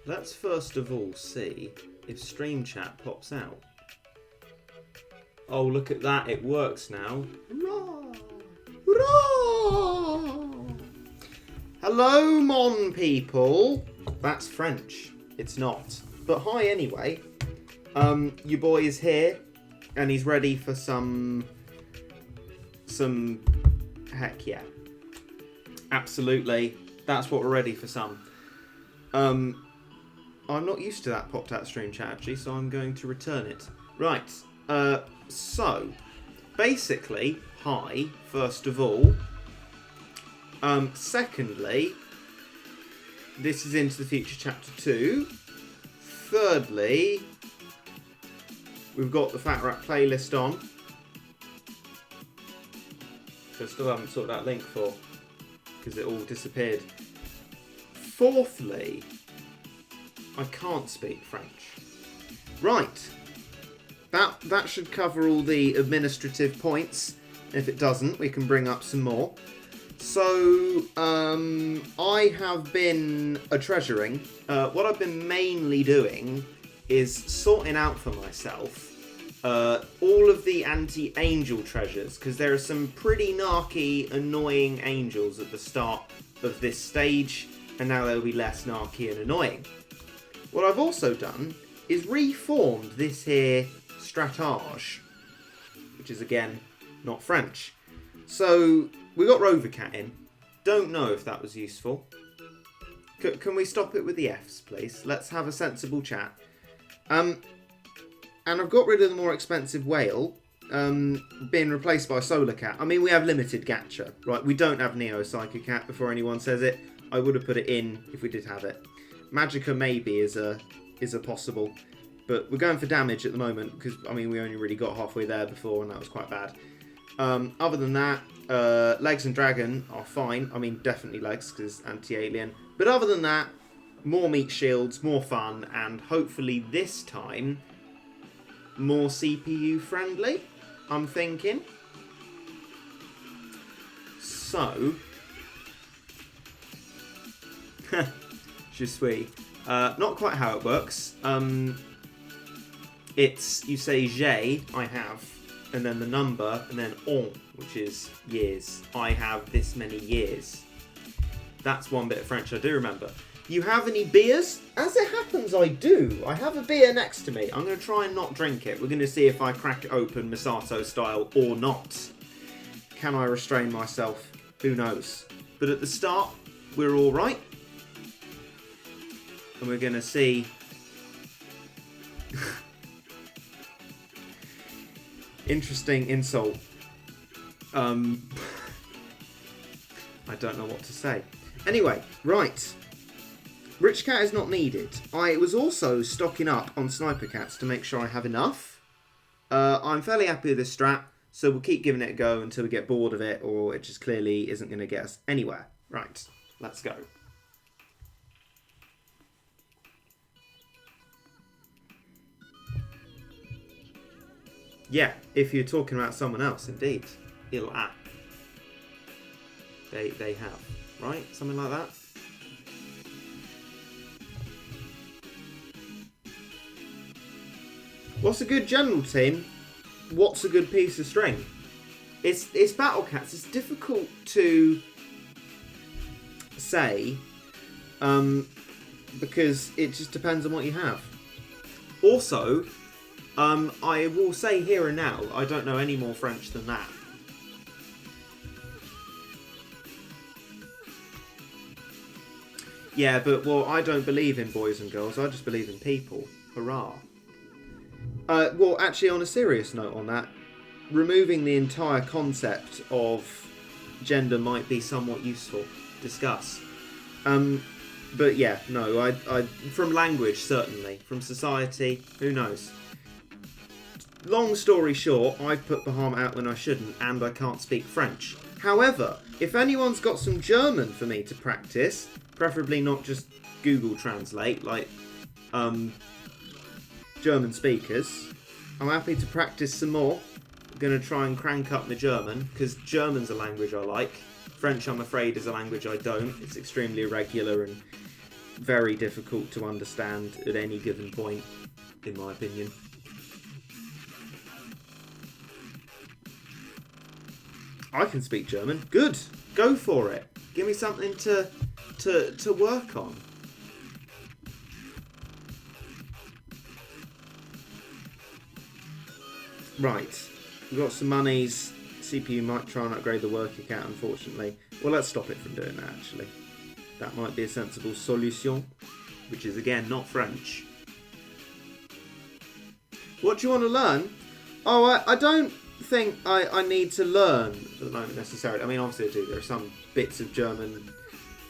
let's first of all see if stream chat pops out. Oh, look at that, it works now. Hurrah! Hurrah! Hello, mon people. That's French. It's not. But hi anyway. Your boy is here, and he's ready for some heck yeah. Absolutely. That's what we're ready for some. I'm not used to that popped out stream chat actually, so I'm going to return it. Right. So basically, hi, first of all. Secondly, this is Into the Future Chapter 2. Thirdly, we've got the Fat Rat playlist on, which I still haven't sorted that link for, because it all disappeared. Fourthly, I can't speak French. Right, that should cover all the administrative points. If it doesn't, we can bring up some more. So, I have been treasuring. What I've been mainly doing is sorting out for myself all of the anti-angel treasures, because there are some pretty narky, annoying angels at the start of this stage, and now they'll be less narky and annoying. What I've also done is reformed this here stratage, which is again not French. So we got Rovercat in. Don't know if that was useful. Can we stop it with the Fs, please? Let's have a sensible chat. And I've got rid of the more expensive whale, being replaced by Solar Cat. I mean, we have limited gacha, right? We don't have Neo Psycho Cat before anyone says it. I would have put it in if we did have it. Magica maybe is a possible, but we're going for damage at the moment because I mean we only really got halfway there before and that was quite bad. Other than that, Legs and Dragon are fine. I mean definitely Legs because anti-alien. But other than that, more meat shields, more fun, and hopefully this time more CPU friendly, I'm thinking. So, je suis. Not quite how it works. It's, you say j'ai, I have, and then the number, and then on, which is years. I have this many years. That's one bit of French I do remember. You have any beers? As it happens, I do. I have a beer next to me. I'm going to try and not drink it. We're going to see if I crack it open Misato style or not. Can I restrain myself? Who knows? But at the start, we're all right. And we're going to see... Interesting insult. I don't know what to say. Anyway, right. Rich Cat is not needed. I was also stocking up on Sniper Cats to make sure I have enough. I'm fairly happy with this strat, so we'll keep giving it a go until we get bored of it, or it just clearly isn't going to get us anywhere. Right, let's go. Yeah, if you're talking about someone else, indeed. Il a. They have. Right? Something like that? What's a good general team? What's a good piece of string? It's Battle Cats. It's difficult to say because it just depends on what you have. Also, I will say here and now, I don't know any more French than that. Yeah, but, well, I don't believe in boys and girls. I just believe in people. Hurrah. Well, actually, on a serious note on that, removing the entire concept of gender might be somewhat useful. Discuss. But yeah, no, I from language, certainly. From society, who knows? Long story short, I've put Bahamut out when I shouldn't, and I can't speak French. However, if anyone's got some German for me to practice, preferably not just Google Translate, like German speakers, I'm happy to practice some more. I'm going to try and crank up my German, because German's a language I like. French, I'm afraid, is a language I don't. It's extremely irregular and very difficult to understand at any given point, in my opinion. I can speak German. Good. Go for it. Give me something to work on. Right. We've got some monies. CPU might try and upgrade the work account, unfortunately. Well, let's stop it from doing that, actually. That might be a sensible solution, which is, again, not French. What do you want to learn? Oh, I don't think I need to learn at the moment, necessarily. I mean, obviously I do. There are some bits of German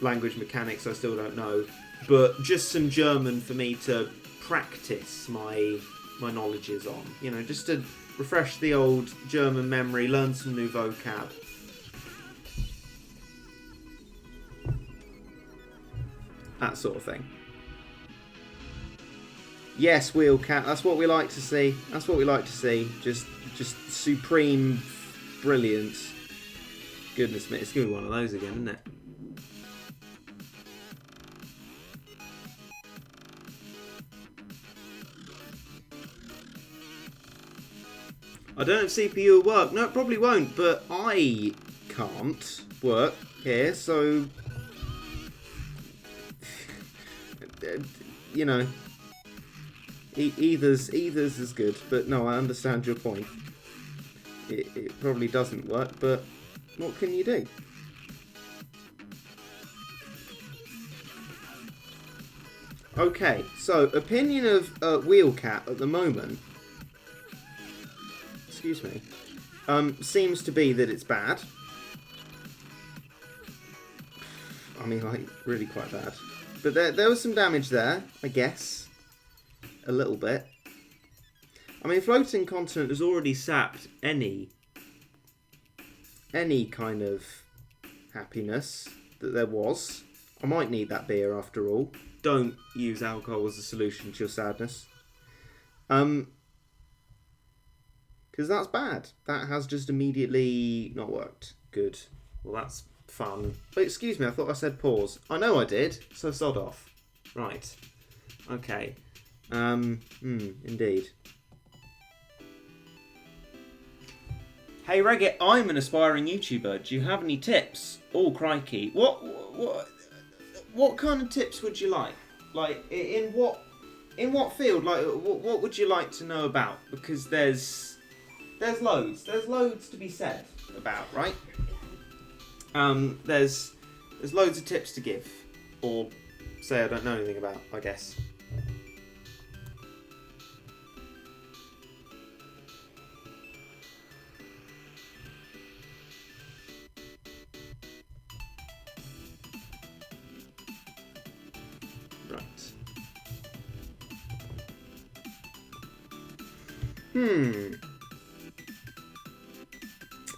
language mechanics I still don't know. But just some German for me to practice my knowledges on. You know, just to refresh the old German memory, learn some new vocab. That sort of thing. Yes, wheel cat. That's what we like to see. That's what we like to see. Just supreme brilliance. Goodness me, it's gonna be one of those again, isn't it? I don't know if CPU will work. No, it probably won't, but I can't work here, so you know, either's is good. But no, I understand your point. It probably doesn't work, but what can you do? Okay, so opinion of Wheelcat at the moment. Excuse me. Seems to be that it's bad. I mean, like, really quite bad. But there was some damage there, I guess. A little bit. I mean, Floating Continent has already sapped any kind of happiness that there was. I might need that beer after all. Don't use alcohol as a solution to your sadness. Because that's bad. That has just immediately not worked. Good. Well, that's fun. But excuse me, I thought I said pause. I know I did, so sod off. Right. Okay. Indeed. Hey Reggae, I'm an aspiring YouTuber. Do you have any tips? Oh crikey. What kind of tips would you like? Like, in what field? Like, what would you like to know about? Because there's loads. There's loads to be said about, right? There's loads of tips to give, or say I don't know anything about, I guess. Right.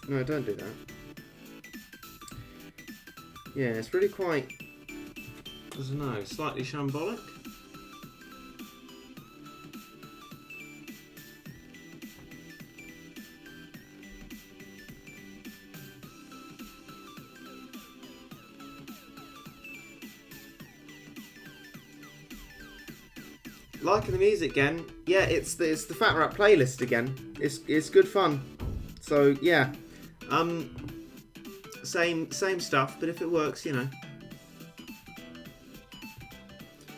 No, don't do that. Yeah, it's really quite, I don't know, slightly shambolic. Liking the music again. Yeah, it's the Fat Rat playlist again. It's good fun. So yeah. Same stuff, but if it works, you know.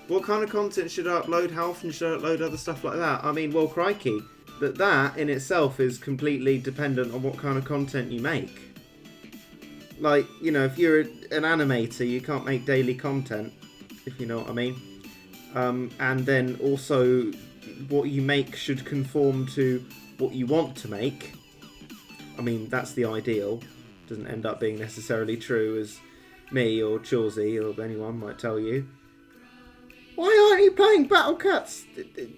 What kind of content should I upload? How often should I upload? Other stuff like that? I mean, well, crikey. That in itself is completely dependent on what kind of content you make. Like, you know, if you're an animator, you can't make daily content, if you know what I mean. And then also, what you make should conform to what you want to make. I mean, that's the ideal. Doesn't end up being necessarily true, as me or Chawsey or anyone might tell you. Why aren't you playing Battle Cats?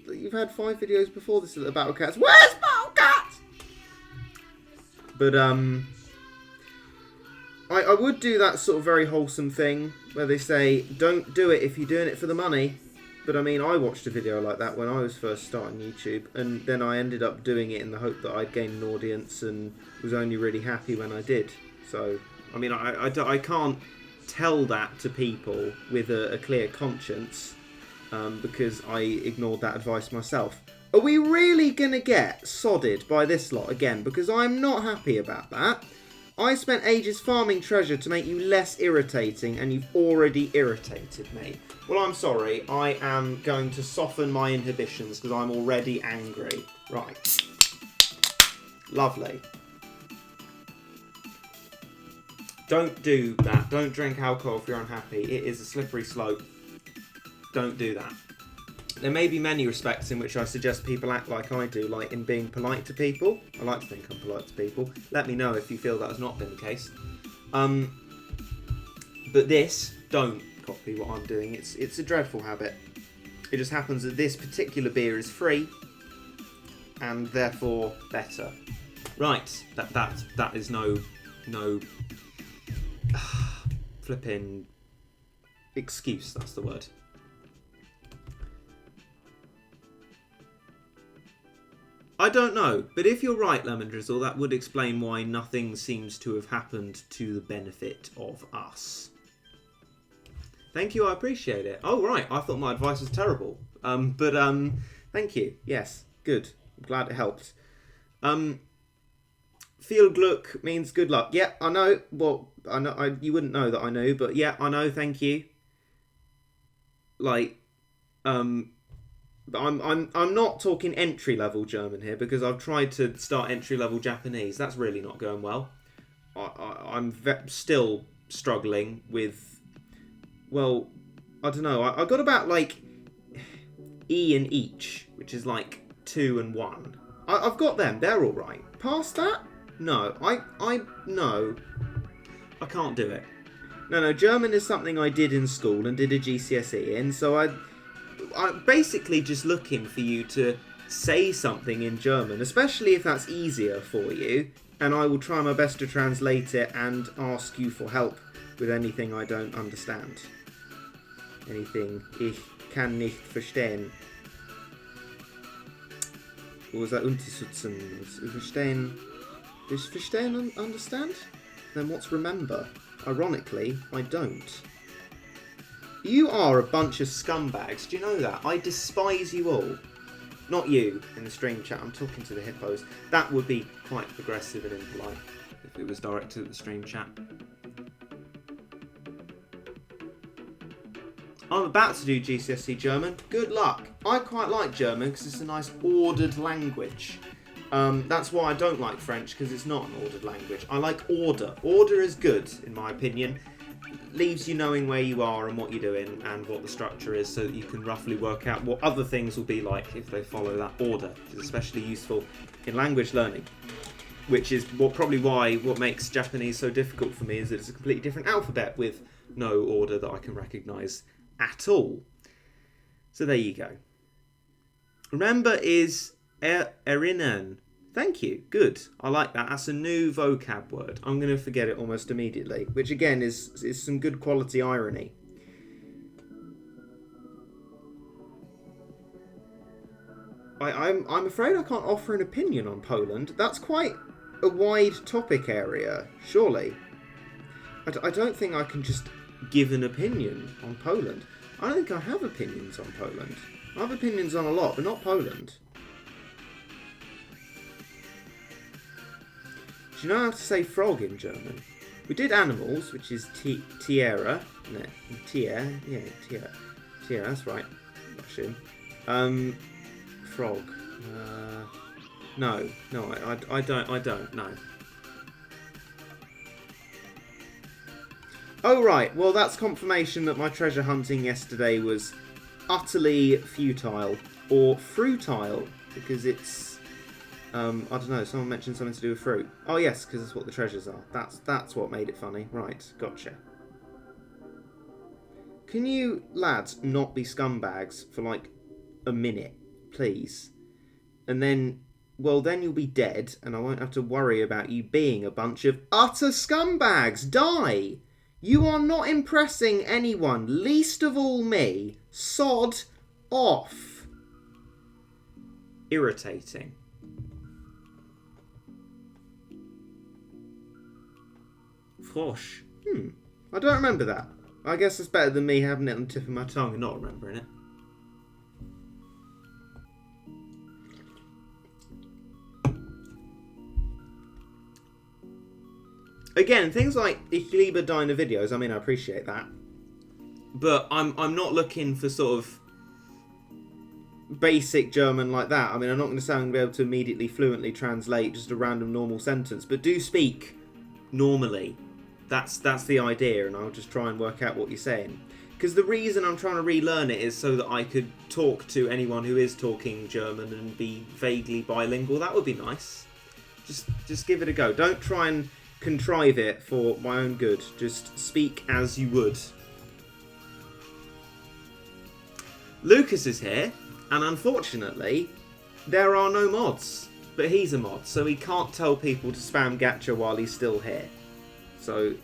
You've had 5 videos before this about Battle Cats. Where's Battle Cats? But I would do that sort of very wholesome thing where they say, don't do it if you're doing it for the money. But I mean, I watched a video like that when I was first starting YouTube, and then I ended up doing it in the hope that I'd gain an audience, and was only really happy when I did. So, I mean, I can't tell that to people with a clear conscience, because I ignored that advice myself. Are we really going to get sodded by this lot again? Because I'm not happy about that. I spent ages farming treasure to make you less irritating, and you've already irritated me. Well, I'm sorry. I am going to soften my inhibitions because I'm already angry. Right. Lovely. Don't do that. Don't drink alcohol if you're unhappy. It is a slippery slope. Don't do that. There may be many respects in which I suggest people act like I do, like in being polite to people. I like to think I'm polite to people. Let me know if you feel that has not been the case. But this, don't copy what I'm doing. It's a dreadful habit. It just happens that this particular beer is free, and therefore better. Right, that is no flipping excuse. That's the word. I don't know, but if you're right, Lemon Drizzle, that would explain why nothing seems to have happened to the benefit of us. Thank you, I appreciate it. Oh, right, I thought my advice was terrible. But thank you. Yes, good. I'm glad it helped. Feel Gluck means good luck. Yeah, I know. Well, I know you wouldn't know that I know, but yeah, I know, thank you. Like, but I'm not talking entry-level German here, because I've tried to start entry-level Japanese. That's really not going well. I'm still struggling with, well, I don't know. I got about, like, E and each, which is, like, 2 and 1. I've got them. They're all right. Past that? No. No. I can't do it. No, German is something I did in school and did a GCSE in, so I'm basically just looking for you to say something in German, especially if that's easier for you, and I will try my best to translate it and ask you for help with anything I don't understand. Anything ich kann nicht verstehen. What was that? Unterstützen. Verstehen. Is verstehen understand? Then what's remember? Ironically, I don't. You are a bunch of scumbags. Do you know that? I despise you all. Not you in the stream chat. I'm talking to the hippos. That would be quite aggressive and impolite if it was directed at the stream chat. I'm about to do GCSE German. Good luck. I quite like German because it's a nice ordered language. That's why I don't like French, because it's not an ordered language. I like order. Order is good, in my opinion. Leaves you knowing where you are and what you're doing and what the structure is, so that you can roughly work out what other things will be like if they follow that order, which is especially useful in language learning. Which is what makes Japanese so difficult for me, is that it's a completely different alphabet with no order that I can recognise at all. So there you go. Remember is erinnern. Thank you. Good. I like that. That's a new vocab word. I'm going to forget it almost immediately, which again is some good quality irony. I'm afraid I can't offer an opinion on Poland. That's quite a wide topic area, surely. I don't think I can just give an opinion on Poland. I don't think I have opinions on Poland. I have opinions on a lot, but not Poland. Do you know how to say frog in German? We did animals, which is Tiere. No, Tier. Yeah, Tier. Tier, that's right. I assume. Frog. No, I don't, no. Oh, right. Well, that's confirmation that my treasure hunting yesterday was utterly futile. Or fruitile, because it's... I don't know, someone mentioned something to do with fruit. Oh, yes, because that's what the treasures are. That's what made it funny. Right, gotcha. Can you, lads, not be scumbags for, like, a minute, please? And then, well, then you'll be dead, and I won't have to worry about you being a bunch of utter scumbags. Die! You are not impressing anyone, least of all me. Sod off. Irritating. Frosch. I don't remember that. I guess it's better than me having it on the tip of my tongue and not remembering it. Again, things like Ich liebe deine videos, I mean, I appreciate that. But I'm not looking for sort of basic German like that. I mean, I'm not going to say I'm going to be able to immediately fluently translate just a random normal sentence, but do speak normally. That's the idea, and I'll just try and work out what you're saying. Because the reason I'm trying to relearn it is so that I could talk to anyone who is talking German and be vaguely bilingual. That would be nice. Just give it a go. Don't try and contrive it for my own good. Just speak as you would. Lucas is here, and unfortunately, there are no mods. But he's a mod, so he can't tell people to spam gacha while he's still here. So,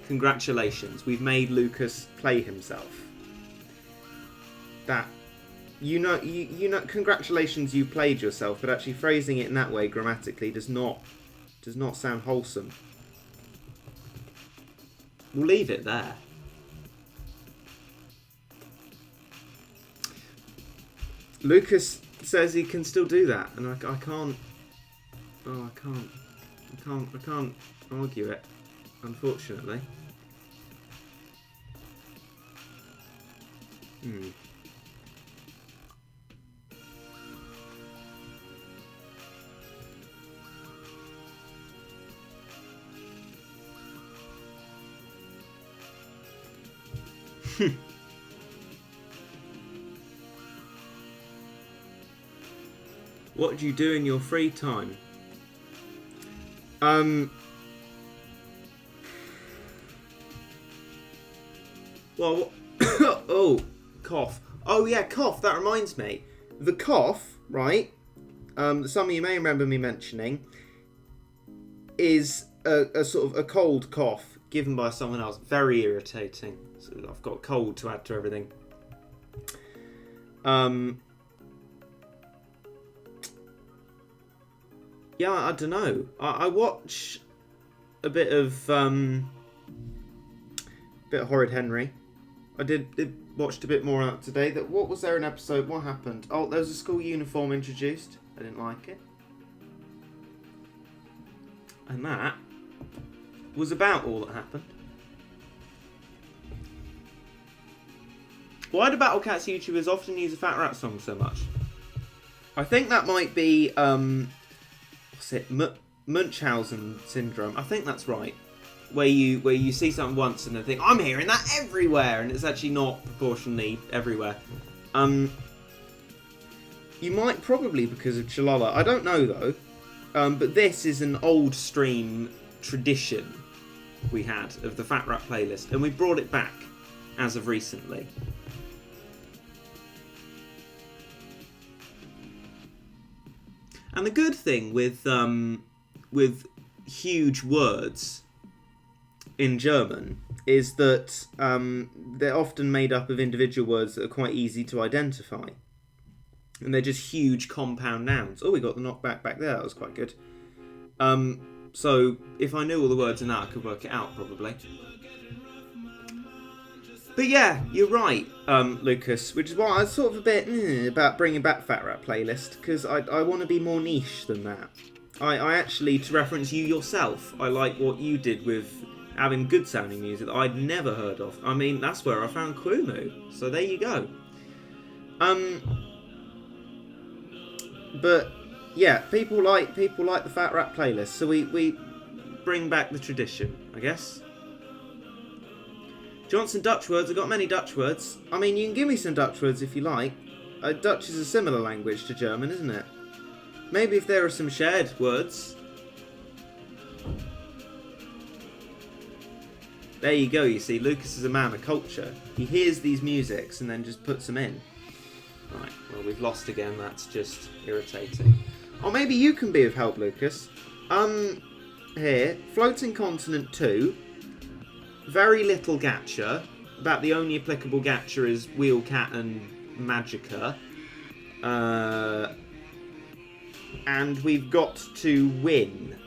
congratulations. We've made Lucas play himself. That, you know, congratulations, you played yourself, but actually phrasing it in that way grammatically does not sound wholesome. We'll leave it there. Lucas says he can still do that, and I can't. Oh, I can't argue it, unfortunately. What do you do in your free time? Well, oh, cough. Oh yeah, cough. That reminds me. The cough, right? Some of you may remember me mentioning, is a sort of a cold cough given by someone else. Very irritating. So I've got cold to add to everything. Yeah, I don't know. I watch a bit of Horrid Henry. I did watched a bit more out today. What was there an episode? What happened? Oh, there was a school uniform introduced. I didn't like it. And that was about all that happened. Why do Battle Cats YouTubers often use a Fat Rat song so much? I think that might be what's it? Munchausen syndrome. I think that's right. Where you see something once and then think, I'm hearing that everywhere, and it's actually not proportionally everywhere. You might probably because of Chalala. I don't know though. But this is an old stream tradition we had of the Fat Rat playlist, and we brought it back as of recently. And the good thing with huge words in German is that they're often made up of individual words that are quite easy to identify. And they're just huge compound nouns. Oh, we got the knockback back there. That was quite good. So if I knew all the words in that, I could work it out probably. But yeah, you're right, Lucas, which is why I was sort of a bit about bringing back Fat Rat playlist, because I want to be more niche than that. I actually, to reference you yourself, I like what you did with having good sounding music that I'd never heard of. I mean, that's where I found Kumu, so there you go. But yeah, people like the Fat Rat playlist, so we bring back the tradition, I guess. Johnson Dutch words. I've got many Dutch words. I mean, you can give me some Dutch words if you like. Dutch is a similar language to German, isn't it? Maybe if there are some shared words. There you go, you see, Lucas is a man of culture. He hears these musics and then just puts them in. Right, well, we've lost again. That's just irritating. Or maybe you can be of help, Lucas. Here, Floating Continent 2. Very little gacha. About the only applicable gacha is Wheel Cat and Magica. And we've got to win.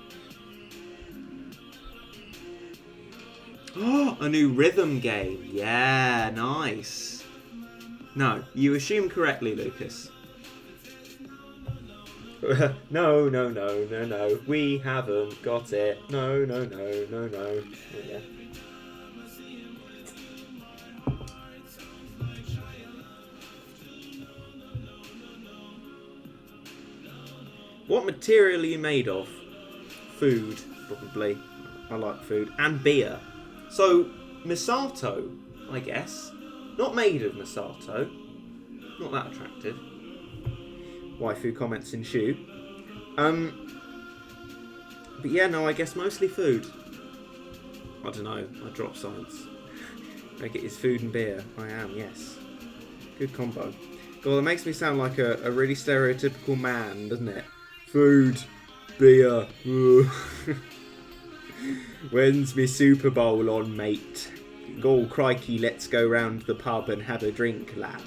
A new rhythm game. Yeah, nice. No, you assume correctly, Lucas. No. We haven't got it. No. Yeah. What material are you made of? Food, probably. I like food. And beer. So, Misato, I guess. Not made of Misato. Not that attractive. Waifu comments ensue. But yeah, no, I guess mostly food. I don't know. I drop science. Make it is food and beer. I am, yes. Good combo. God, that makes me sound like a really stereotypical man, doesn't it? Food, beer. When's me Super Bowl on, mate? Go, crikey, let's go round the pub and have a drink, lad.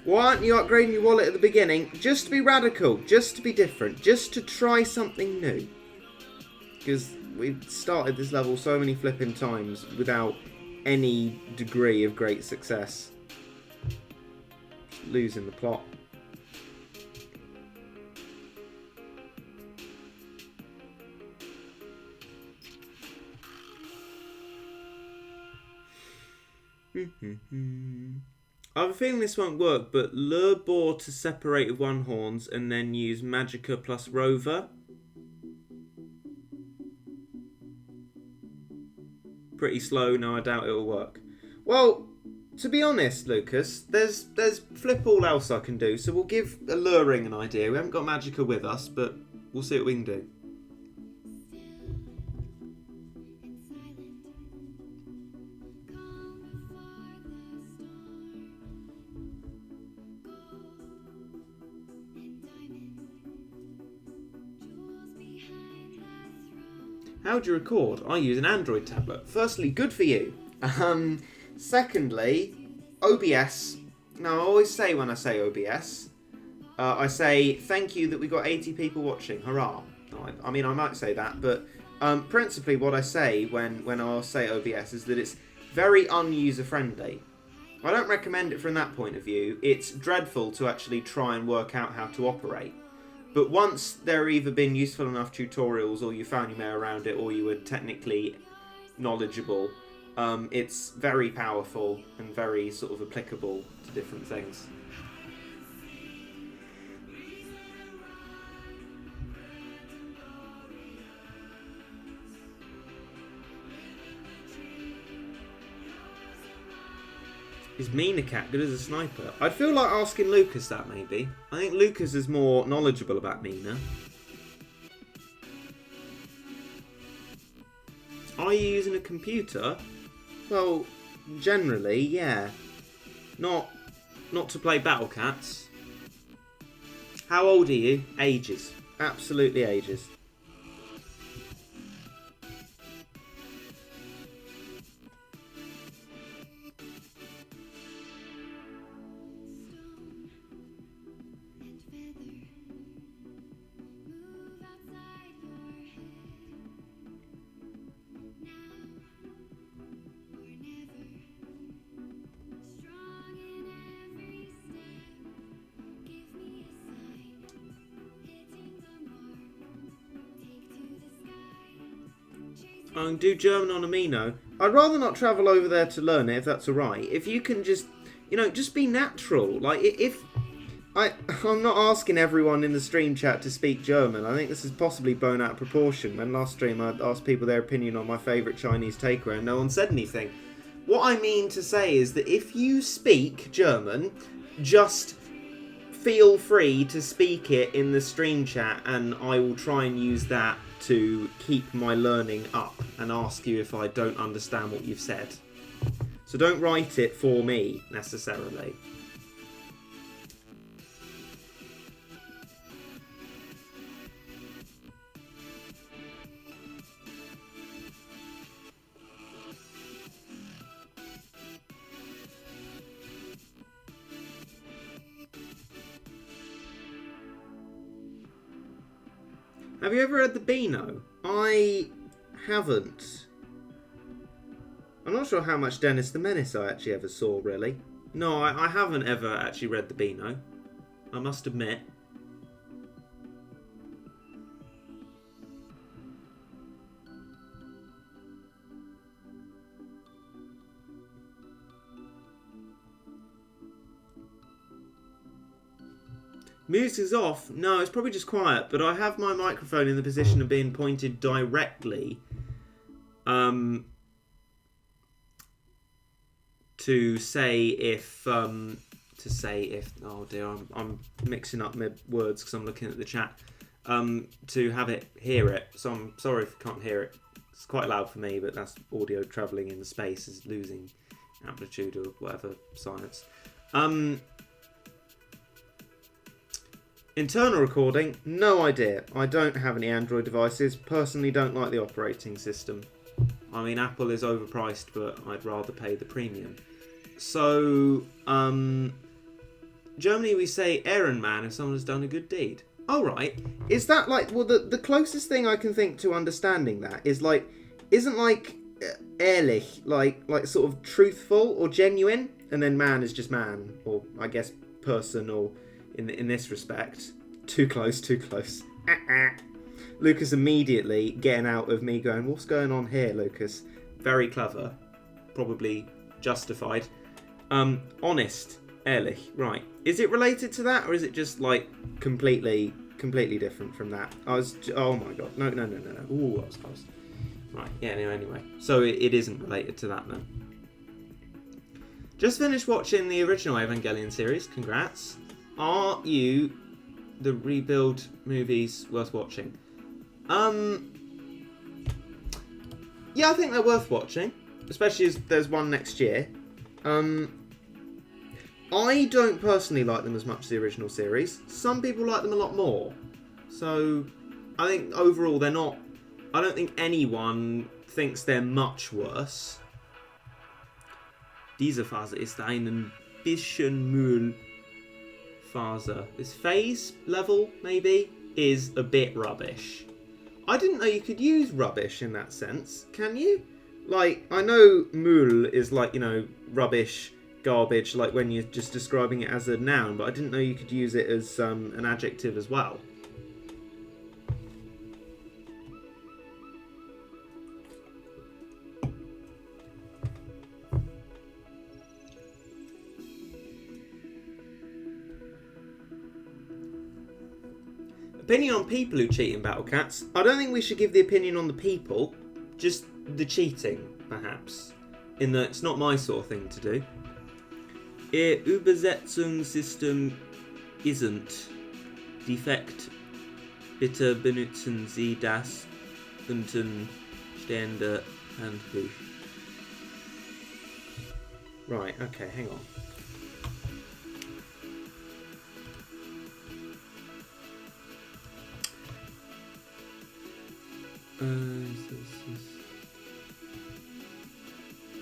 Why aren't you upgrading your wallet at the beginning? Just to be radical, just to be different, just to try something new. Because we've started this level so many flipping times without any degree of great success. Just losing the plot. I have a feeling this won't work, but lure boar to separate with one horns and then use Magicka plus Rover. Pretty slow, no, I doubt it'll work. Well, to be honest, Lucas, there's flip all else I can do, so we'll give alluring an idea. We haven't got Magicka with us, but we'll see what we can do. How do you record? I use an Android tablet. Firstly, good for you. Secondly, OBS. Now, I always say when I say OBS, I say, thank you that we got 80 people watching. Hurrah. I mean, I might say that, but principally what I say when I say OBS is that it's very un-user-friendly. I don't recommend it from that point of view. It's dreadful to actually try and work out how to operate. But once there have either been useful enough tutorials, or you found your way around it, or you were technically knowledgeable, it's very powerful and very sort of applicable to different things. Is Mina-Cat good as a sniper? I'd feel like asking Lucas that, maybe. I think Lucas is more knowledgeable about Mina. Are you using a computer? Well, generally, yeah. Not to play Battle Cats. How old are you? Ages. Absolutely ages. Do German on Amino. I'd rather not travel over there to learn it, if that's alright. If you can just, just be natural. Like, I'm not asking everyone in the stream chat to speak German. I think this is possibly blown out of proportion. When last stream I asked people their opinion on my favourite Chinese takeaway and no one said anything. What I mean to say is that if you speak German, just feel free to speak it in the stream chat and I will try and use that to keep my learning up and ask you if I don't understand what you've said. So don't write it for me, necessarily. Have you ever had the Beano? I haven't. I'm not sure how much Dennis the Menace I actually ever saw, really. No, I haven't ever actually read the Beano. I must admit. Music's off. No, it's probably just quiet, but I have my microphone in the position of being pointed directly to say if oh dear, I'm mixing up my words because I'm looking at the chat, to have it hear it. So I'm sorry if you can't hear it. It's quite loud for me, but that's audio travelling in the space is losing amplitude or whatever science. Internal recording, no idea. I don't have any Android devices. Personally, don't like the operating system. I mean, Apple is overpriced, but I'd rather pay the premium. So, Germany, we say Ehrenmann if someone has done a good deed. Oh, right. Is that like, well, the closest thing I can think to understanding that is like, isn't like ehrlich, like sort of truthful or genuine, and then man is just man, or I guess person, or in this respect, too close. Lucas immediately getting out of me going, what's going on here, Lucas? Very clever, probably justified. Honest, ehrlich, right. Is it related to that, or is it just like completely different from that? Oh my god, no. Ooh, that was close. Right, yeah, anyway. So it isn't related to that then. Just finished watching the original Evangelion series, congrats. Are you the rebuild movies worth watching? Yeah, I think they're worth watching, especially as there's one next year. I don't personally like them as much as the original series. Some people like them a lot more. So I think overall they're not... I don't think anyone thinks they're much worse. Diese Phase ist ein bisschen Müll. Phase. This phase level, maybe, is a bit rubbish. I didn't know you could use rubbish in that sense. Can you? Like, I know Müll is like, you know, rubbish, garbage, like when you're just describing it as a noun, but I didn't know you could use it as an adjective as well. Opinion on people who cheat in Battle Cats. I don't think we should give the opinion on the people, just the cheating, perhaps. In that it's not my sort of thing to do. Ihr Übersetzungssystem isn't defekt. Bitte benutzen Sie das unten stehende Handbuch. Right, okay, hang on.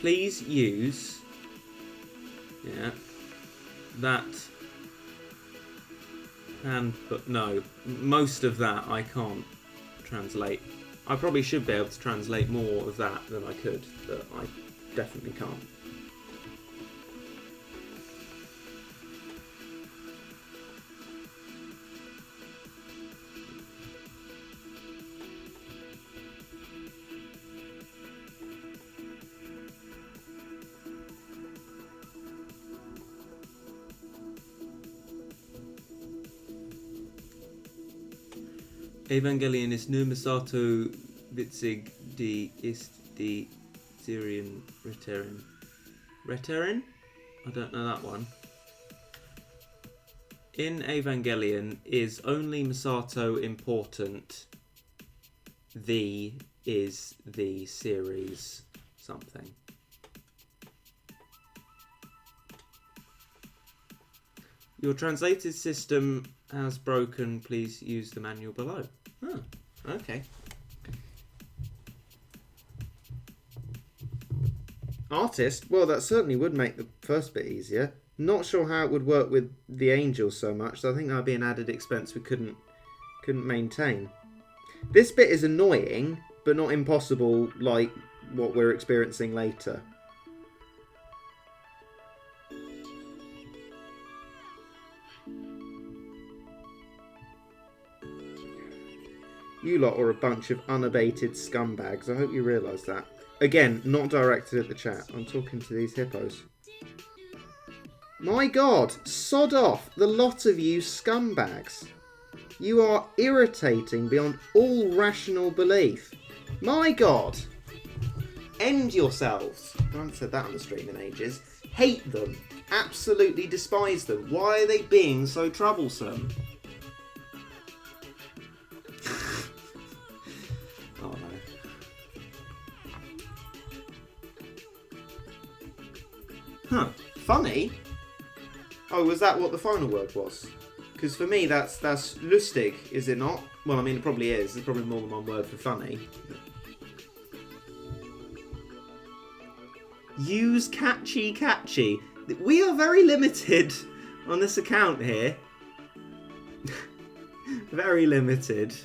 Please use that but no, most of that I can't translate. I probably should be able to translate more of that than I could, but I definitely can't. Evangelion ist nur Misato witzig, die ist die Syrian Reterin. Reterin? I don't know that one. In Evangelion, is only Misato important? The is the series something. Your translated system has broken. Please use the manual below. Oh, okay. Artist? Well, that certainly would make the first bit easier. Not sure how it would work with the angels so much, so I think that would be an added expense we couldn't maintain. This bit is annoying, but not impossible like what we're experiencing later. You lot are a bunch of unabated scumbags. I hope you realise that. Again, not directed at the chat. I'm talking to these hippos. My God, sod off, the lot of you scumbags. You are irritating beyond all rational belief. My God. End yourselves. I haven't said that on the stream in ages. Hate them. Absolutely despise them. Why are they being so troublesome? Oh no. Huh. Funny? Oh, was that what the final word was? Because for me, that's lustig, is it not? Well, I mean, it probably is. There's probably more than one word for funny. Use catchy. We are very limited on this account here. Very limited.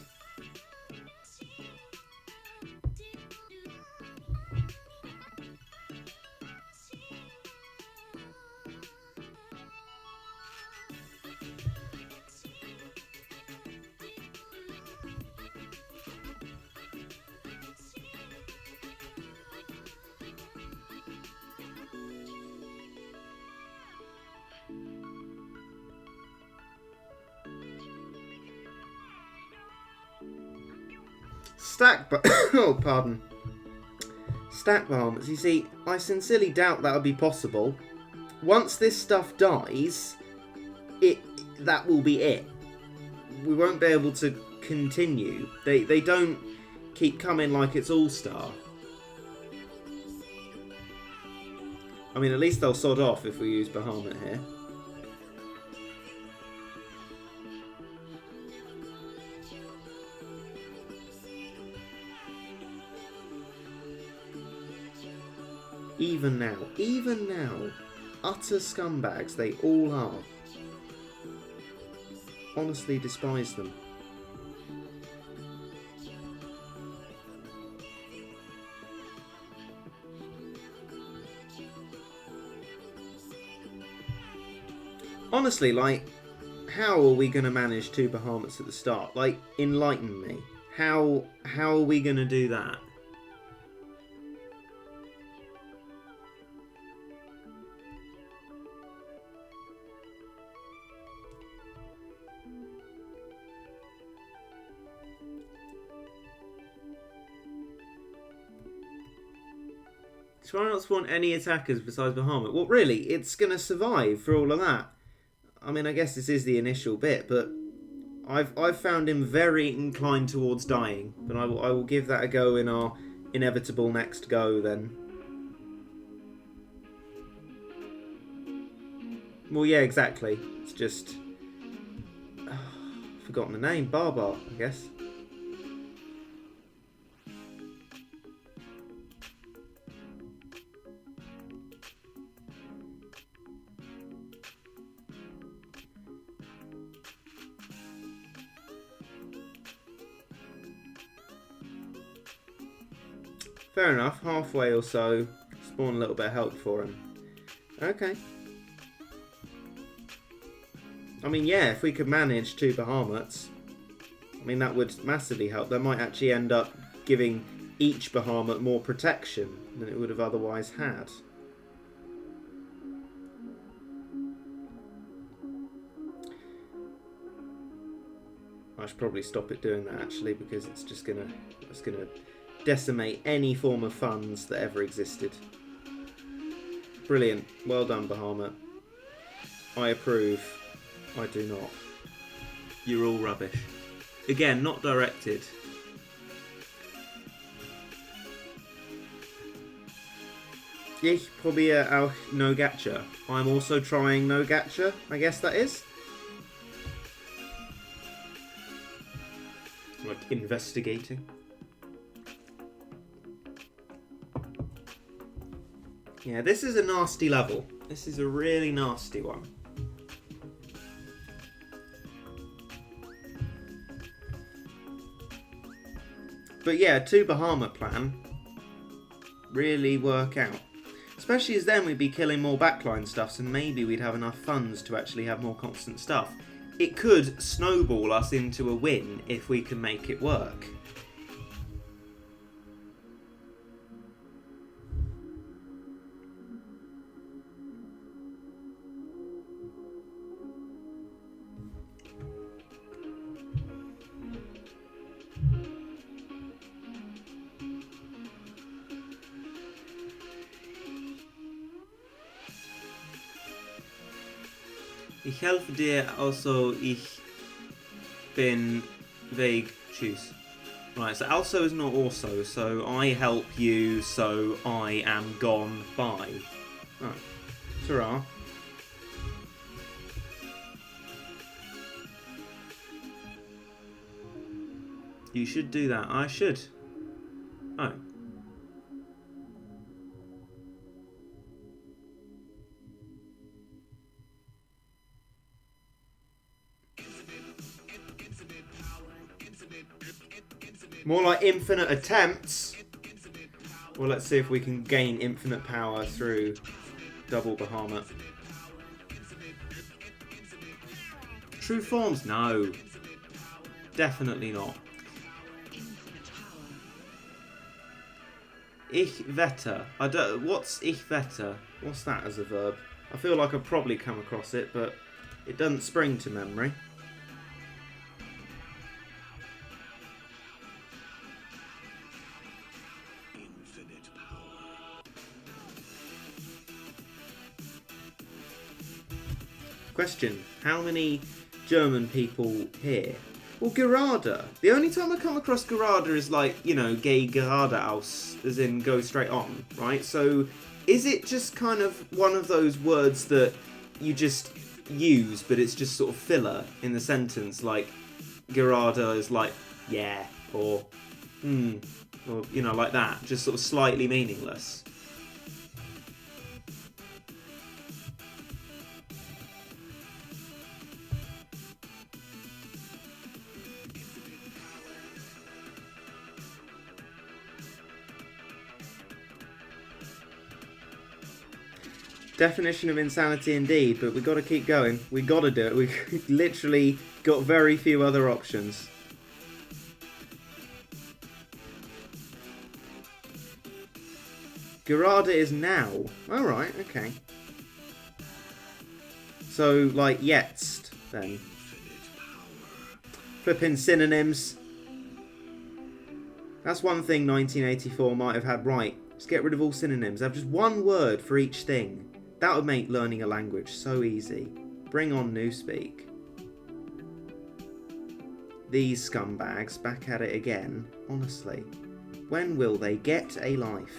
Oh, pardon. Stack Bahamas. You see, I sincerely doubt that would be possible. Once this stuff dies, that will be it. We won't be able to continue. They don't keep coming like it's All-Star. I mean, at least they'll sod off if we use Bahamut here. Even now, utter scumbags they all are. Honestly despise them. Honestly, like, how are we going to manage 2 Bahamuts at the start? Like, enlighten me. How are we going to do that? Try not to spawn any attackers besides Bahamut. Well, really, it's going to survive for all of that. I mean, I guess this is the initial bit, but I've found him very inclined towards dying. But I will give that a go in our inevitable next go then. Well, yeah, exactly. It's just... forgotten the name. Barbar, I guess. Fair enough, halfway or so, spawn a little bit of help for him. Okay. I mean, yeah, if we could manage 2 Bahamuts, I mean, that would massively help. That might actually end up giving each Bahamut more protection than it would have otherwise had. I should probably stop it doing that, actually, because it's just gonna decimate any form of funds that ever existed. Brilliant. Well done, Bahamut. I approve. I do not. You're all rubbish. Again, not directed. Ich probiere auch no gacha. I'm also trying no gacha, I guess that is. Like investigating. Yeah, this is a nasty level. This is a really nasty one. But yeah, 2 Bahamut plan really work out. Especially as then we'd be killing more backline stuff, so maybe we'd have enough funds to actually have more constant stuff. It could snowball us into a win if we can make it work. Ich helfe dir also, ich bin Weg, tschüss. Right, so also is not also, so I help you, so I am gone, bye. Right, ta-ra. You should do that, I should. Oh. More like infinite attempts. Well, let's see if we can gain infinite power through double Bahamut. True forms? No. Definitely not. Ich wette. What's ich wette? What's that as a verb? I feel like I've probably come across it, but it doesn't spring to memory. Question, how many German people here? Well, gerade. The only time I come across gerade is like, you know, geh geradeaus, as in go straight on, right? So is it just kind of one of those words that you just use, but it's just sort of filler in the sentence, like gerade is like, yeah, or or, you know, like that, just sort of slightly meaningless. Definition of insanity indeed, but we got to keep going. We got to do it. We've literally got very few other options. Gerade is now. Alright, okay. So, like, jetzt, then. Flipping synonyms. That's one thing 1984 might have had right. Just get rid of all synonyms. Have just one word for each thing. That would make learning a language so easy. Bring on Newspeak. These scumbags back at it again. Honestly. When will they get a life?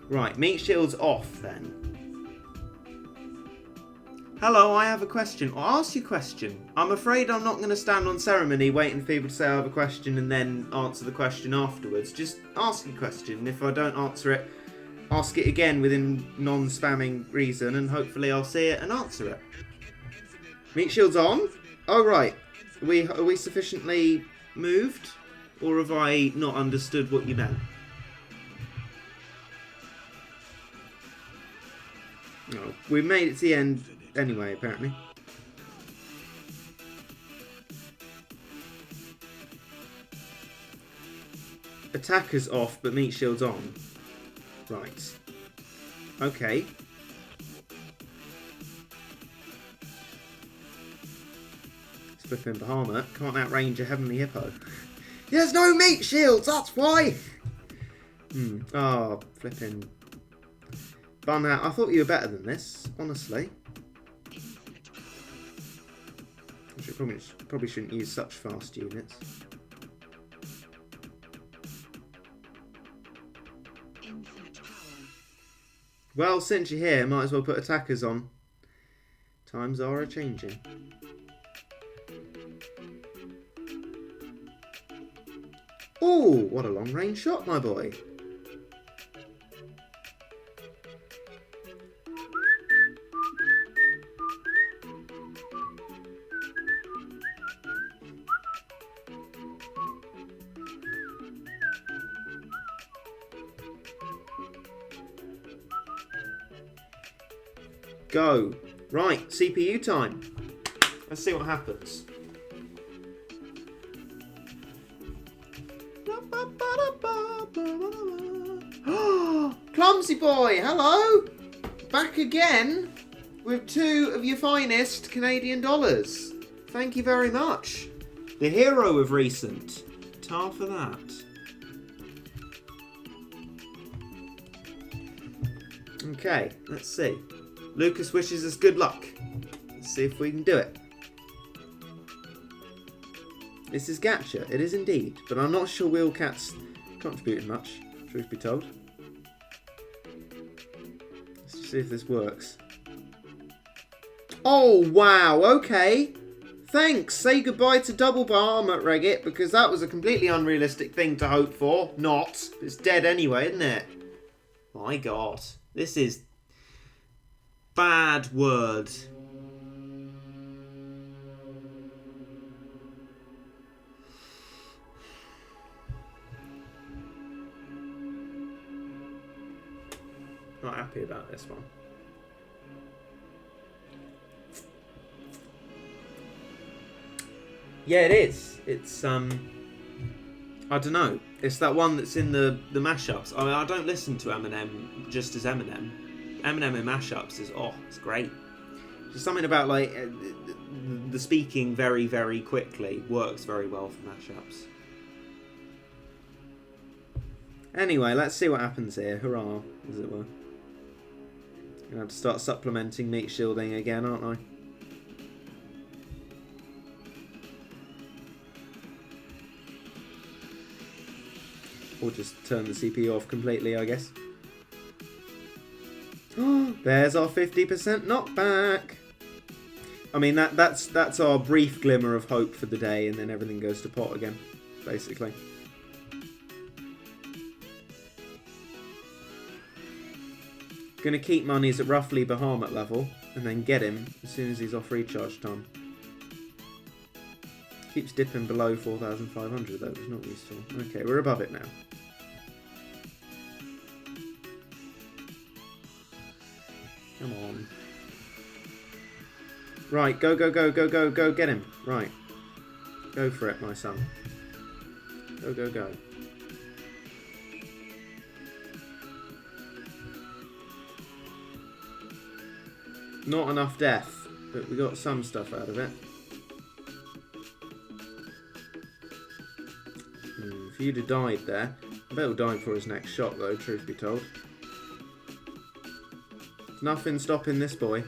Right, meat shield's off then. Hello, I have a question. I'll ask you a question. I'm afraid I'm not going to stand on ceremony waiting for people to say I have a question and then answer the question afterwards. Just ask a question. If I don't answer it, ask it again within non-spamming reason, and hopefully I'll see it and answer it. Meat shield's on? Oh, right. Are we sufficiently moved? Or have I not understood what you meant? Oh, we made it to the end anyway, apparently. Attacker's off, but meat shield's on. Right. Okay. Flipping Bahamut can't outrange a heavenly hippo. There's no meat shields, that's why! Oh, flipping. Bun out. I thought you were better than this, honestly. Probably shouldn't use such fast units. Well, since you're here, might as well put attackers on. Times are a-changing. Oh, what a long-range shot, my boy. Go. Right, CPU time. Let's see what happens. Clumsy boy, hello! Back again with 2 of your finest Canadian dollars. Thank you very much. The hero of recent. Tar for that. Okay, let's see. Lucas wishes us good luck. Let's see if we can do it. This is Gacha, it is indeed, but I'm not sure Wheelcat's contributed much, truth be told. Let's see if this works. Oh, wow, okay. Thanks, say goodbye to double bar at Reggit, because that was a completely unrealistic thing to hope for. Not. It's dead anyway, isn't it? My God. This is bad word. Not happy about this one. Yeah, it is. It's I don't know. It's that one that's in the mashups. I mean, I don't listen to Eminem just as Eminem. Eminem in mashups is it's great. There's something about like the speaking very, very quickly works very well for mashups. Anyway, let's see what happens here. Hurrah, as it were. Gonna have to start supplementing meat shielding again, aren't I? Or just turn the CPU off completely, I guess. There's our 50% knockback. I mean, that's our brief glimmer of hope for the day, and then everything goes to pot again, basically. Gonna keep monies at roughly Bahamut level, and then get him as soon as he's off recharge time. Keeps dipping below 4,500 though, which is not useful. Okay, we're above it now. Come on. Right, go, go, go, go, go, go, get him. Right. Go for it, my son. Go, go, go. Not enough death, but we got some stuff out of it. If you'd have died there, I bet he'll die for his next shot though, truth be told. There's nothing stopping this boy.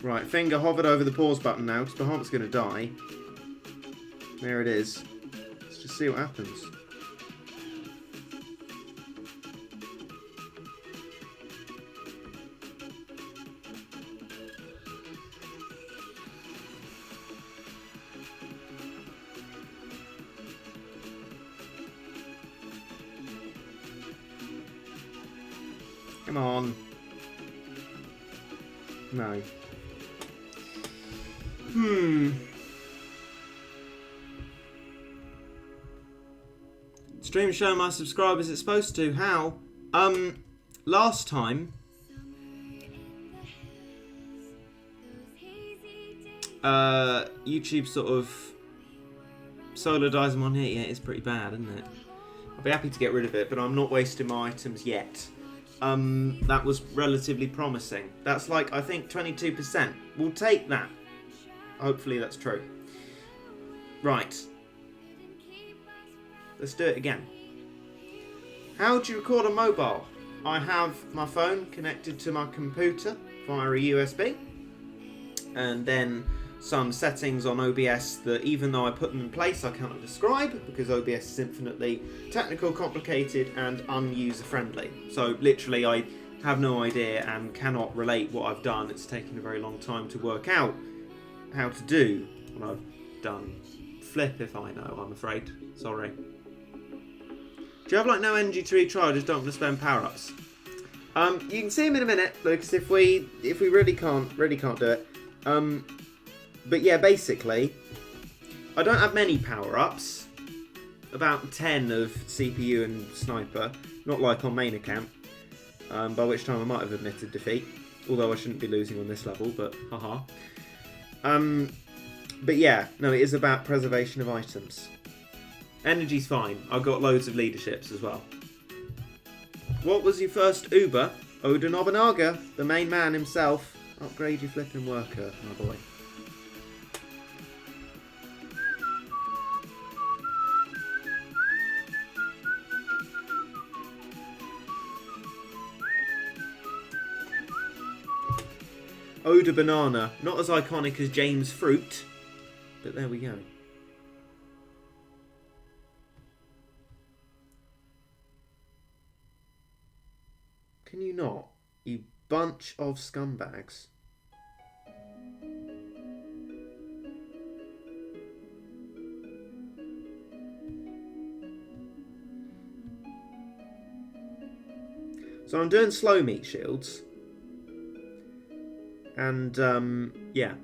Right, finger hovered over the pause button now, because Bahamut's going to die. There it is. Let's just see what happens. Come on. No. Stream showing my subscribers it's supposed to. How? Last time YouTube sort of solidized them on here. Yeah, it's pretty bad, isn't it? I'll be happy to get rid of it, but I'm not wasting my items yet. That was relatively promising. That's like, I think, 22%. We'll take that. Hopefully that's true. Right. Let's do it again. How do you record on mobile? I have my phone connected to my computer via a USB. And then some settings on OBS that, even though I put them in place, I cannot describe because OBS is infinitely technical, complicated, and un-user-friendly. So literally I have no idea and cannot relate what I've done. It's taken a very long time to work out how to do what I've done. Flip if I know, I'm afraid. Sorry. Do you have like no energy to retry, just don't want to spend power-ups? You can see him in a minute, Lucas, if we really can't do it. But yeah, basically, I don't have many power-ups. about 10 of CPU and Sniper, not like on main account, by which time I might have admitted defeat, although I shouldn't be losing on this level, but haha. But yeah, no, it is about preservation of items. Energy's fine. I've got loads of leaderships as well. What was your first Uber? Oda Nobunaga, the main man himself. Upgrade your flipping worker, my boy. Oda Banana, not as iconic as James Fruit, but there we go. Can you not? You bunch of scumbags. So I'm doing slow meat shields. And, yeah.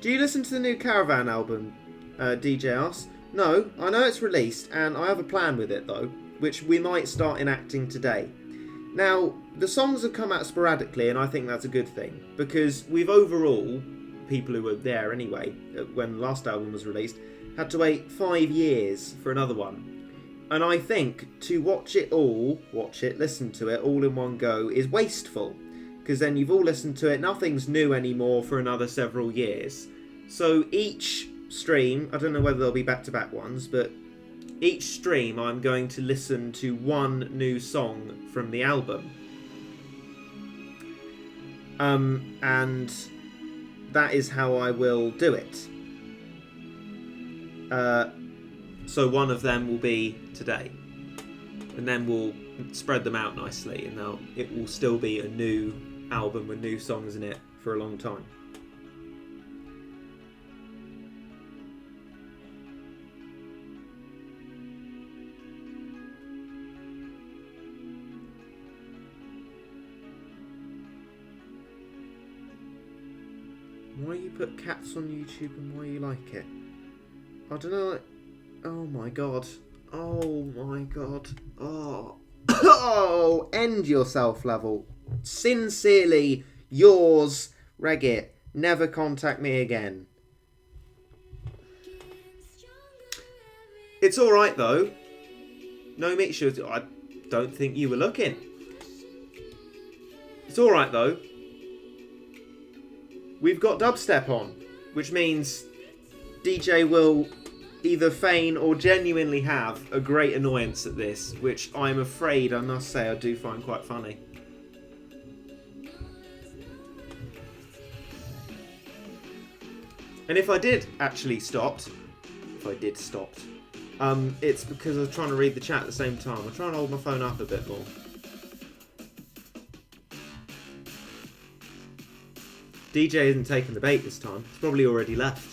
Do you listen to the new Caravan album, DJ asks? No, I know it's released, and I have a plan with it, though, which we might start enacting today. Now, the songs have come out sporadically, and I think that's a good thing, because we've overall, people who were there anyway, when the last album was released, had to wait 5 years for another one. And I think to listen to it all in one go is wasteful, because then you've all listened to it, nothing's new anymore for another several years. So each stream, I don't know whether there'll be back-to-back ones, but each stream I'm going to listen to one new song from the album. And that is how I will do it. So one of them will be today. And then we'll spread them out nicely, and it will still be a new album with new songs in it for a long time. Why you put cats on YouTube and why you like it? I don't know. Oh my god. Oh my god. Oh. Oh, end yourself level. Sincerely yours, Regit. Never contact me again. It's alright though. No meat shields. I don't think you were looking. It's alright though. We've got dubstep on, which means DJ will either feign or genuinely have a great annoyance at this, which I'm afraid, I must say, I do find quite funny. And if I did actually stopped, it's because I was trying to read the chat at the same time. I'm trying to hold my phone up a bit more. DJ isn't taking the bait this time. He's probably already left.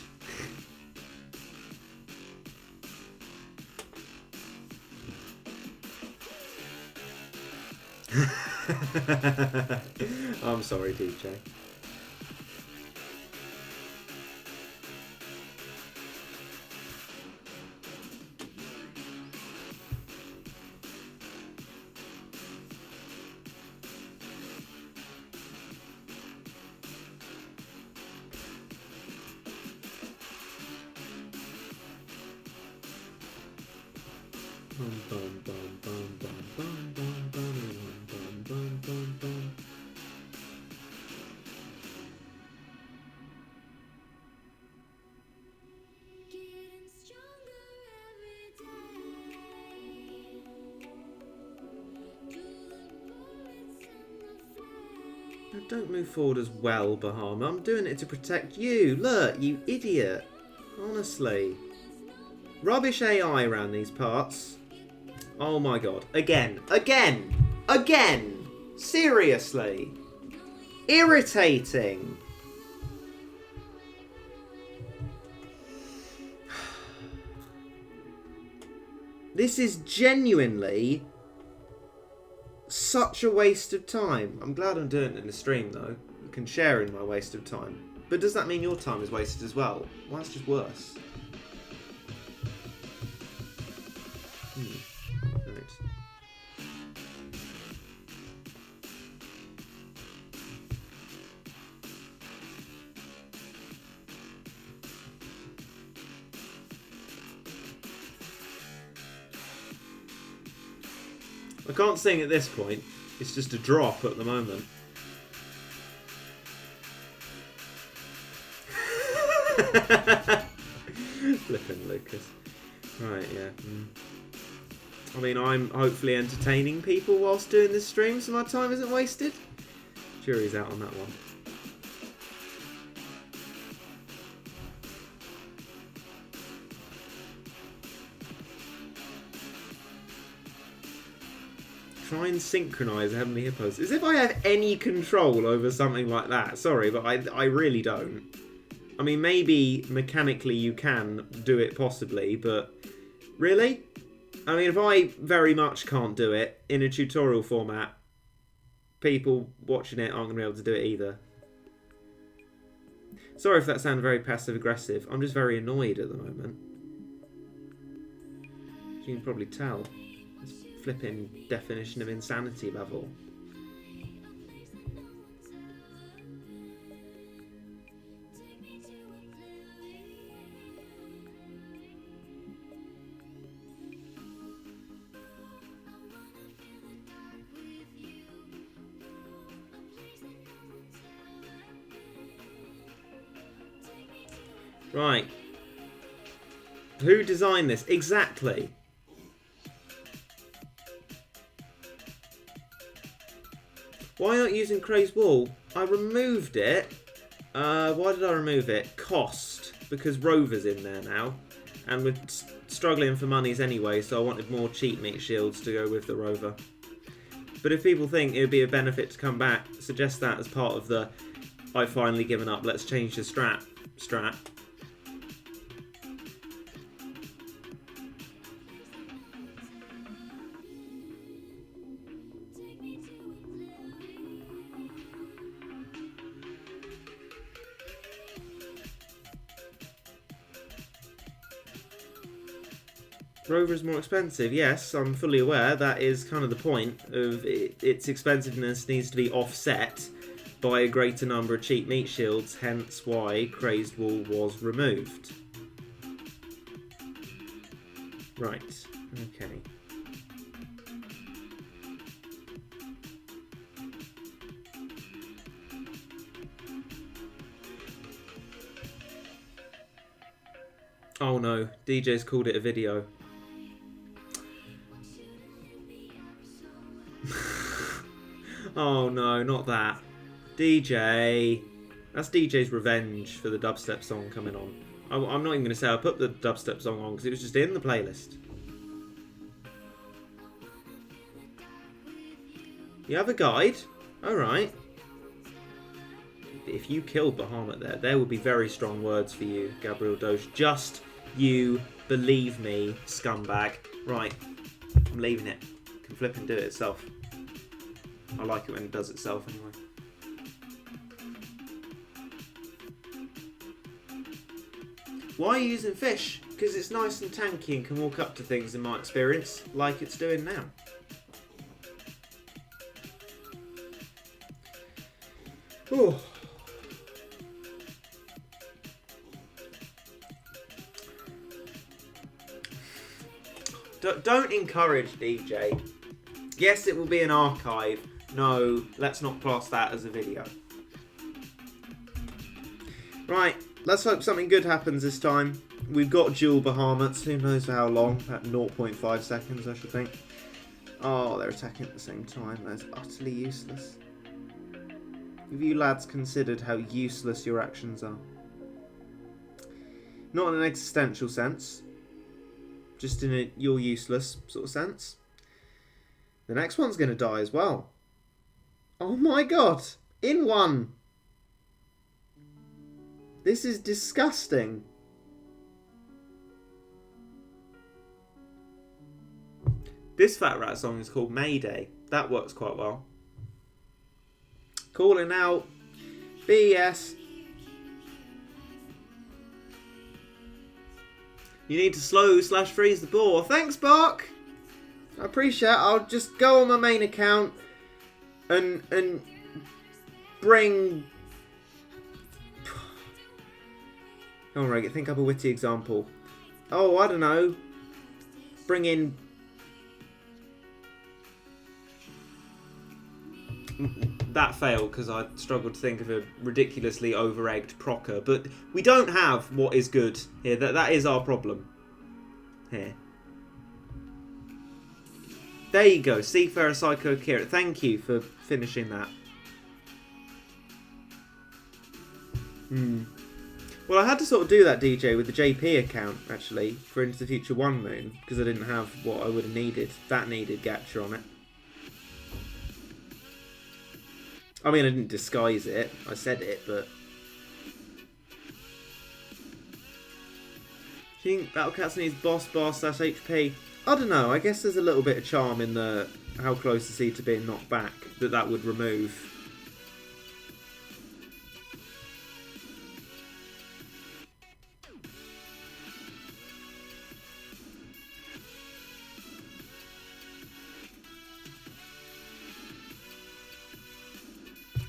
I'm sorry, DJ. Don't move forward as well, Bahama. I'm doing it to protect you. Look, you idiot. Honestly. Rubbish AI around these parts. Oh my god. Again. Seriously. Irritating. This is genuinely such a waste of time. I'm glad I'm doing it in the stream though. I can share in my waste of time. But does that mean your time is wasted as well? Well, that's just worse. I can't sing at this point. It's just a drop at the moment. Flipping Lucas. Right, yeah. I mean, I'm hopefully entertaining people whilst doing this stream, so my time isn't wasted. Jury's out on that one. Try and synchronise Heavenly Hippos. As if I have any control over something like that. Sorry, but I really don't. I mean, maybe mechanically you can do it possibly, but really? I mean, if I very much can't do it in a tutorial format, people watching it aren't going to be able to do it either. Sorry if that sounded very passive-aggressive. I'm just very annoyed at the moment. You can probably tell. It's flipping definition of insanity level. Right. Who designed this? Exactly. Why aren't you using Crazed Wool? I removed it. Why did I remove it? Cost. Because Rover's in there now. And we're struggling for monies anyway, so I wanted more cheap meat shields to go with the Rover. But if people think it would be a benefit to come back, suggest that as part of the I've finally given up, let's change the strat. Rover is more expensive. Yes, I'm fully aware. That is kind of the point of it. Its expensiveness needs to be offset by a greater number of cheap meat shields, hence why Crazed Wool was removed. Right, okay. Oh no, DJ's called it a video. Oh no, not that. DJ. That's DJ's revenge for the dubstep song coming on. I'm not even going to say I put the dubstep song on because it was just in the playlist. You have a guide? Alright. If you killed Bahamut there would be very strong words for you, Gabriel Doge. Just you believe me, scumbag. Right. I'm leaving it. It can flip and do it itself. I like it when it does itself anyway. Why are you using fish? Because it's nice and tanky and can walk up to things in my experience, like it's doing now. Ooh. Don't encourage DJ. Yes, it will be an archive. No, let's not class that as a video. Right, let's hope something good happens this time. We've got dual Bahamuts, who knows for how long, at 0.5 seconds I should think. Oh, they're attacking at the same time, that's utterly useless. Have you lads considered how useless your actions are? Not in an existential sense, just in a you're useless sort of sense. The next one's going to die as well. Oh my god! In one! This is disgusting. This Fat Rat song is called Mayday. That works quite well. Calling out BS. You need to slow/freeze the ball. Thanks, Bark! I appreciate it. I'll just go on my main account and bring... Come on, Reggie, think up a witty example. Oh, I don't know. Bring in that failed because I struggled to think of a ridiculously over-egged procker. But we don't have what is good here. That is our problem here. There you go, Seafarer Psycho Kira. Thank you for finishing that. Well, I had to sort of do that, DJ, with the JP account, actually, for Into the Future 1 Moon, because I didn't have what I would have needed. That needed gacha on it. I mean, I didn't disguise it. I said it, but... Do you think Battle Cats needs boss bar / HP? I don't know. I guess there's a little bit of charm in the how close is he to being knocked back that would remove.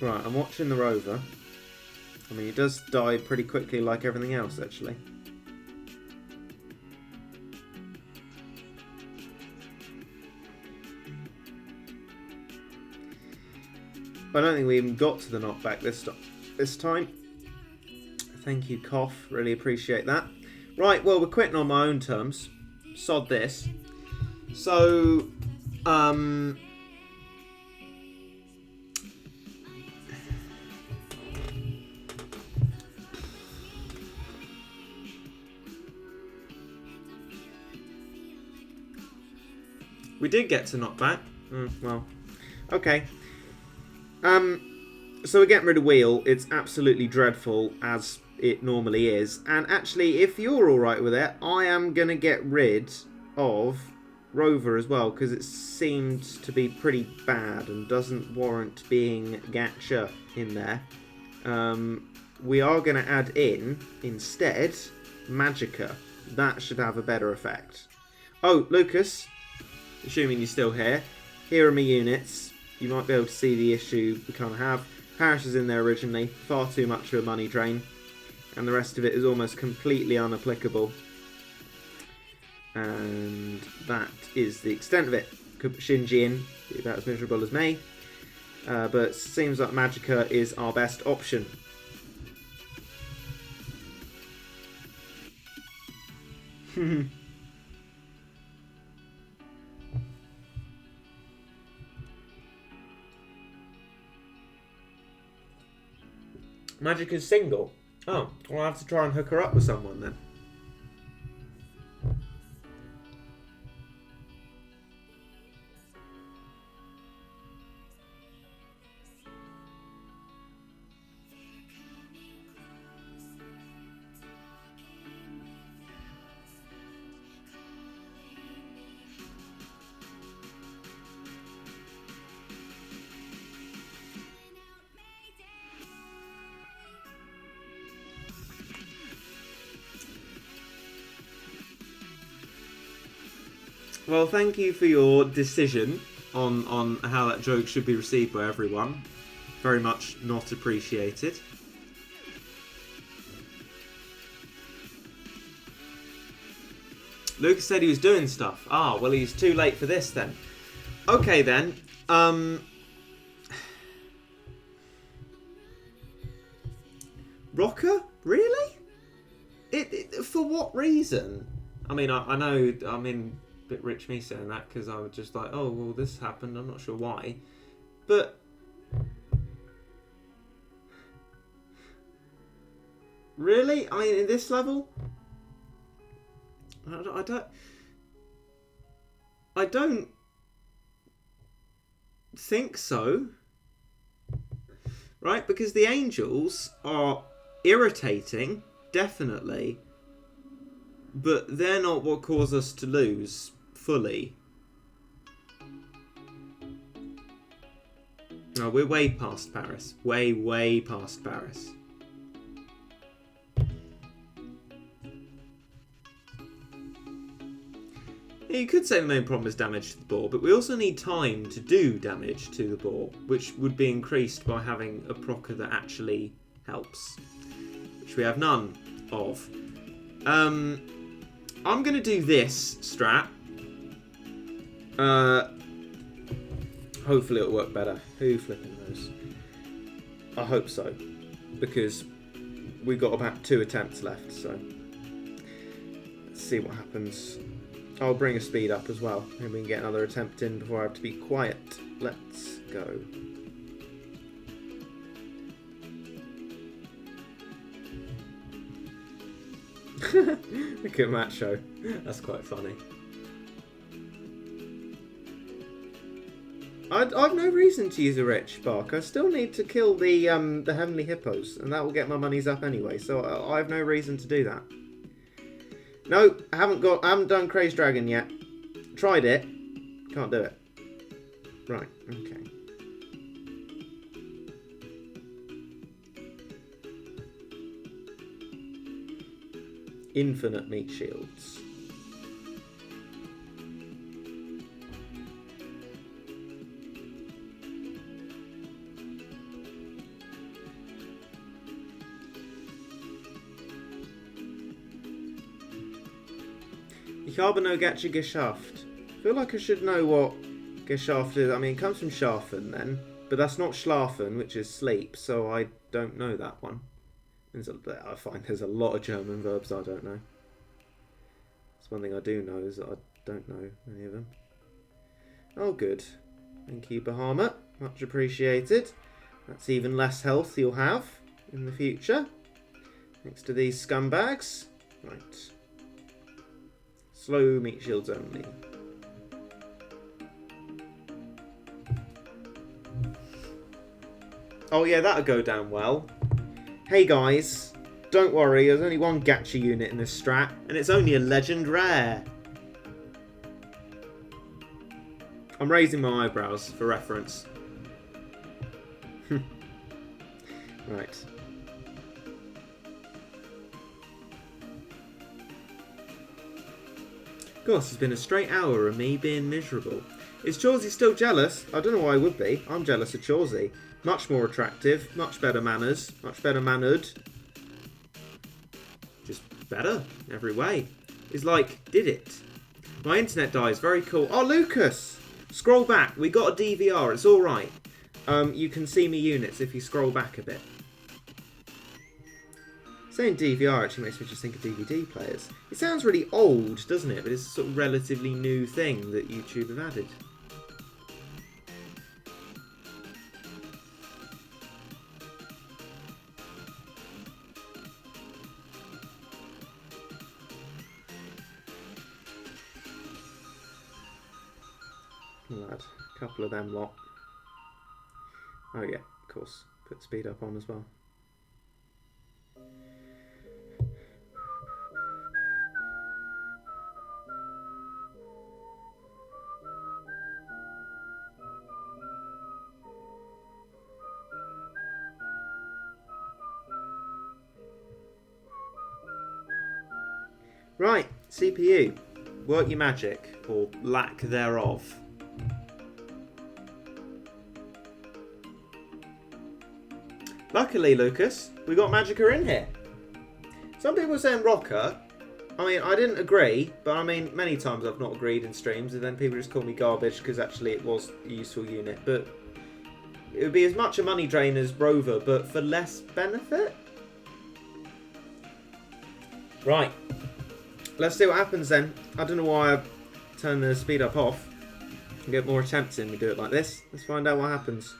Right, I'm watching the rover. I mean, he does die pretty quickly like everything else, actually. I don't think we even got to the knockback this time. Thank you, Cough. Really appreciate that. Right, well, we're quitting on my own terms. Sod this. So, we did get to knockback. Well, okay. So we're getting rid of Wheel. It's absolutely dreadful, as it normally is. And actually, if you're alright with it, I am going to get rid of Rover as well, because it seemed to be pretty bad and doesn't warrant being gacha in there. We are going to add in, instead, Magicka. That should have a better effect. Oh, Lucas, assuming you're still here, here are my units. You might be able to see the issue we kind of have. Paris is in there originally, far too much of a money drain, and the rest of it is almost completely unapplicable. And that is the extent of it. Could put Shinji in, be about as miserable as me, but it seems like Magicka is our best option. Magicka's single. Oh, well, I'll have to try and hook her up with someone then. Well, thank you for your decision on how that joke should be received by everyone. Very much not appreciated. Lucas said he was doing stuff. Ah, well, he's too late for this then. Okay then. Rocker? Really? For what reason? I mean, I know, I mean... bit rich me saying that, because I was just like, oh, well, this happened, I'm not sure why. But... really? I mean, in this level? I don't think so. Right? Because the angels are irritating, definitely. But they're not what caused us to lose fully. No, we're way past Paris. Way past Paris. Yeah, you could say the main problem is damage to the bore, but we also need time to do damage to the bore, which would be increased by having a procer that actually helps, which we have none of. I'm going to do this strat. Hopefully it'll work better. Who flipping knows? I hope so. Because we've got about 2 attempts left, so let's see what happens. I'll bring a speed up as well. Maybe we can get another attempt in before I have to be quiet. Let's go. Look at Macho. That's quite funny. I've no reason to use a rich spark. I still need to kill the heavenly hippos, and that will get my monies up anyway. So I have no reason to do that. No, I haven't done Crazed Dragon yet. Tried it, can't do it. Right, okay. Infinite meat shields. Ich habe no Gacha geschafft. I feel like I should know what geschafft is. I mean, it comes from schlafen then, but that's not schlafen, which is sleep, so I don't know that one. I find there's a lot of German verbs I don't know. That's one thing I do know, is that I don't know any of them. Oh, good. Thank you, Bahamut. Much appreciated. That's even less health you'll have in the future. Thanks to these scumbags. Right. Slow meat shields only. Oh yeah, that'll go down well. Hey guys, don't worry, there's only one gacha unit in this strat, and it's only a legend rare. I'm raising my eyebrows for reference. Right. Gosh, it's been a straight hour of me being miserable. Is Chawsey still jealous? I don't know why I would be. I'm jealous of Chawsey. Much more attractive, much better manners, much better mannered. Just better, every way. It's like, did it. My internet dies, very cool. Oh, Lucas! Scroll back, we got a DVR, it's alright. You can see me units if you scroll back a bit. Saying DVR actually makes me just think of DVD players. It sounds really old, doesn't it? But it's a sort of relatively new thing that YouTube have added. Lad, a couple of them lot. Oh yeah, of course. Put speed up on as well. Right, CPU. Work your magic, or lack thereof. Luckily, Lucas, we got Magicka in here. Some people are saying Rocker. I mean, I didn't agree, but I mean, many times I've not agreed in streams, and then people just call me garbage because actually it was a useful unit. But it would be as much a money drain as Rover, but for less benefit. Right. Let's see what happens then. I don't know why I turned the speed up off. And get more attempts in, we do it like this. Let's find out what happens.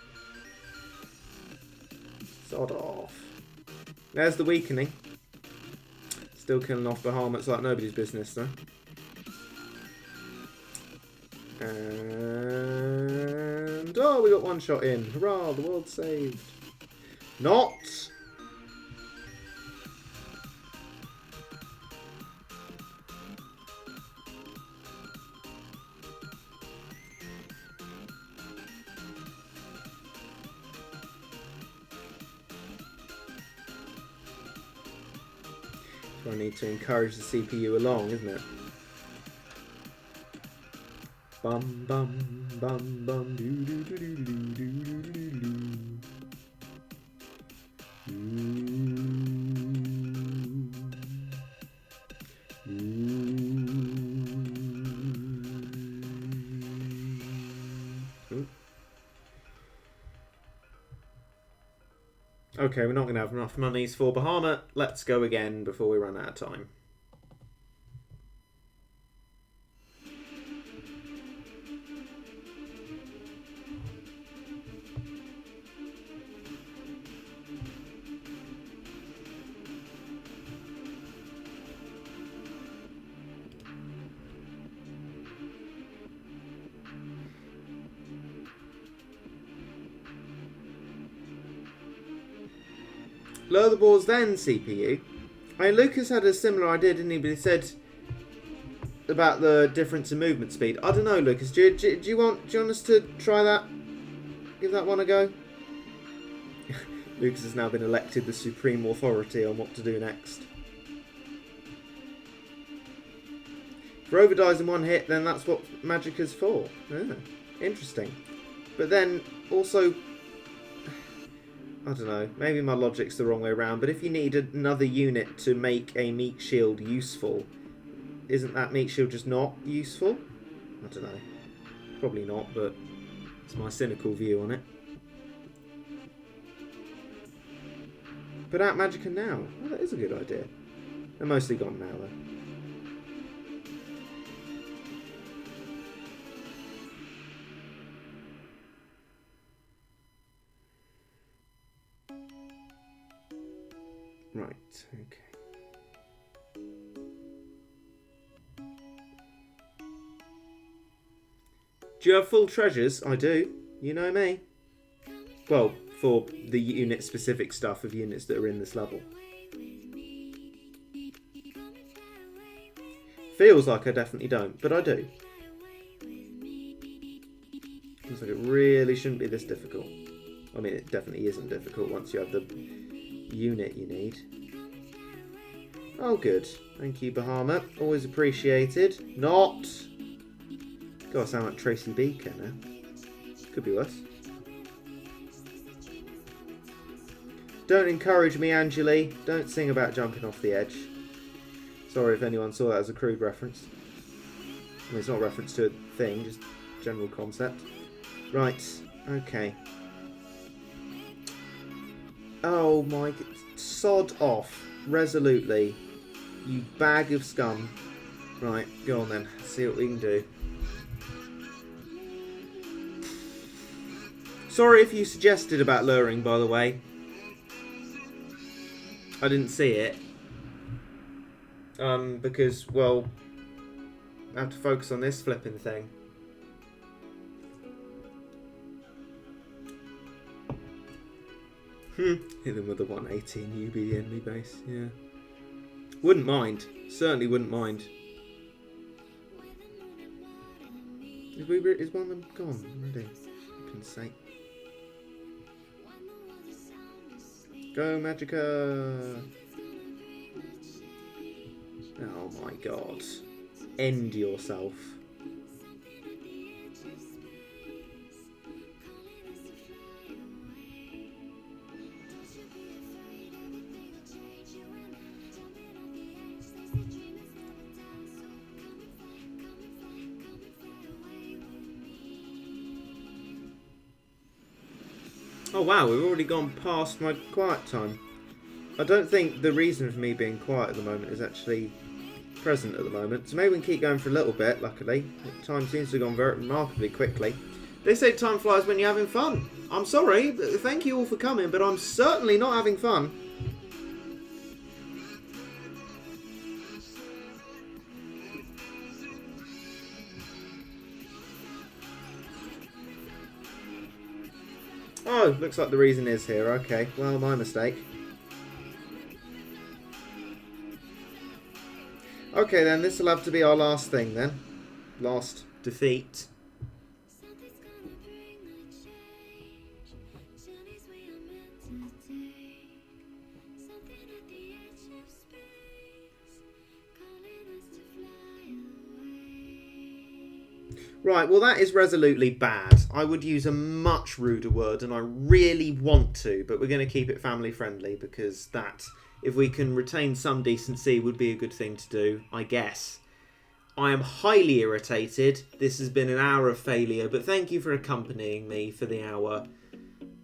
Sod off. There's the weakening. Still killing off Bahamuts like nobody's business though. And oh, we got one shot in. Hurrah, the world's saved. Not. I need to encourage the CPU along, isn't it? Bum bum bum bum doo doo doo doo doo doo doo doo doo. Okay, we're not going to have enough monies for Bahamut. Let's go again before we run out of time. Lower the balls then, CPU. I mean, Lucas had a similar idea, didn't he? But he said about the difference in movement speed. I don't know, Lucas. Do you want us to try that? Give that one a go? Lucas has now been elected the supreme authority on what to do next. For overdies in one hit, then that's what magic is for. Ah, interesting. But then, also, I don't know, maybe my logic's the wrong way around, but if you need another unit to make a meat shield useful, isn't that meat shield just not useful? I don't know. Probably not, but it's my cynical view on it. Put out Magicka now. Oh, that is a good idea. They're mostly gone now, though. Right, okay. Do you have full treasures? I do. You know me. Well, for the unit-specific stuff of units that are in this level. Feels like I definitely don't, but I do. Feels like it really shouldn't be this difficult. I mean, it definitely isn't difficult once you have the unit you need. Oh, good. Thank you, Bahamut. Always appreciated. Not. God, I sound like Tracy Beaker now. Could be worse. Don't encourage me, Angeli. Don't sing about jumping off the edge. Sorry if anyone saw that as a crude reference. I mean, it's not a reference to a thing, just general concept. Right. Okay. Oh my... Sod off. Resolutely. You bag of scum. Right, go on then. See what we can do. Sorry if you suggested about luring, by the way. I didn't see it. Because, well, I have to focus on this flipping thing. Hit them with a 180 and you be the enemy base, yeah. Wouldn't mind. Certainly wouldn't mind. Is one of them gone already? For goodness sake. Go, Magicka! Oh my god. End yourself. Oh wow, we've already gone past my quiet time. I don't think the reason for me being quiet at the moment is actually present at the moment. So maybe we can keep going for a little bit, luckily. Time seems to have gone very remarkably quickly. They say time flies when you're having fun. I'm sorry, but thank you all for coming, but I'm certainly not having fun. Oh, looks like the reason is here. Okay, well, my mistake. Okay then, this will have to be our last thing then. Last defeat. Right, well that is resolutely bad. I would use a much ruder word and I really want to, but we're going to keep it family friendly because that, if we can retain some decency, would be a good thing to do, I guess. I am highly irritated. This has been an hour of failure, but thank you for accompanying me for the hour.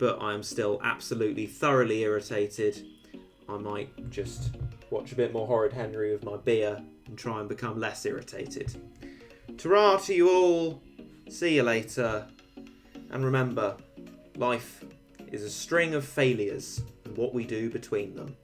but I am still absolutely thoroughly irritated. I might just watch a bit more Horrid Henry with my beer and try and become less irritated. Ta-ra to you all. See you later. And remember, life is a string of failures and what we do between them.